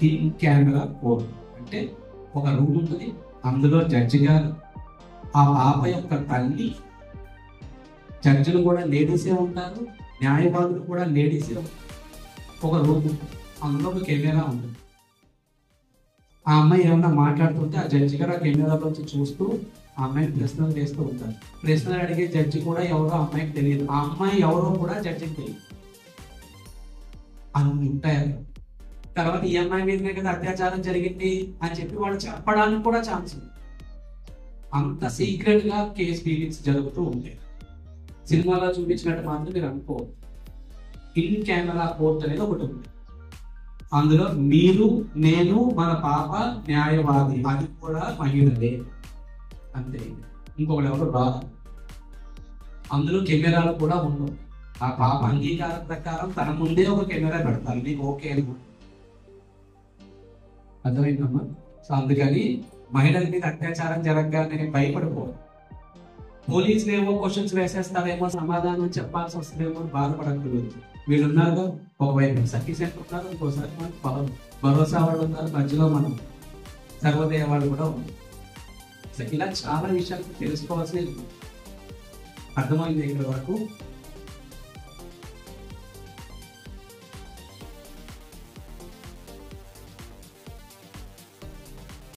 In camera court అంటే ఒక room ఉంటుంది, అందులో జడ్జి గారు, ఆ పాప యొక్క తల్లి, జడ్జిలు కూడా లేడీసే ఉంటారు, న్యాయవాదులు కూడా లేడీసే ఉంటారు. ఒక రూమ్, అందులో ఒక కెమెరా ఉంటుంది. ఆ అమ్మాయి ఏమన్నా మాట్లాడుతుంటే ఆ జడ్జి గారు ఆ కెమెరాలోంచి చూస్తూ ఆ అమ్మాయిని ప్రశ్నలు వేస్తూ ఉంటారు. ప్రశ్నలు అడిగే జడ్జి కూడా ఎవరో అమ్మాయికి తెలియదు, ఆ అమ్మాయి ఎవరో కూడా జడ్జికి తెలియదు. అన్ని ఉంటాయి. తర్వాత ఈ అమ్మాయి మీదనే కదా అత్యాచారం జరిగింది అని చెప్పి వాళ్ళు చెప్పడానికి కూడా ఛాన్స్ ఉంది. అంత సీక్రెట్ గా కేసు డీలింగ్స్ జరుగుతూ ఉంటాయి. సినిమాలో చూపించినట్టు మాత్రం మీరు అనుకోవద్దు. ఇన్ కెమెరా కోర్ట్ అనేది ఒకటి ఉంది. అందులో మీరు, నేను, మన పాప న్యాయవాది, అది కూడా మహిళలే, అంతే. ఇంకొకటి ఎవరు రాదు. అందులో కెమెరాలు కూడా ఉండవు. ఆ పాప అంగీకారం ప్రకారం తన ముందే ఒక కెమెరా పెడతారు, నీకు ఓకే అని. అర్థమైందమ్మా? సో అందుకని మహిళల మీద అత్యాచారం జరగగానే భయపడిపోరు. పోలీసులు ఏమో క్వశ్చన్స్ వేసేస్తారేమో, సమాధానం చెప్పాల్సి వస్తుందేమో అని బాధపడకూడదు. వీళ్ళు ఉన్నారు, ఒకవైపు సఫిషియెంట్ ఉన్నారు, ఇంకోసారి మనకు భరోసా వాళ్ళు ఉన్నారు, మధ్యలో మనం సర్వోదయ వాళ్ళు కూడా ఉన్నారు. సో ఇలా చాలా విషయాలు తెలుసుకోవాల్సి అర్థమైంది ఇక్కడ వరకు.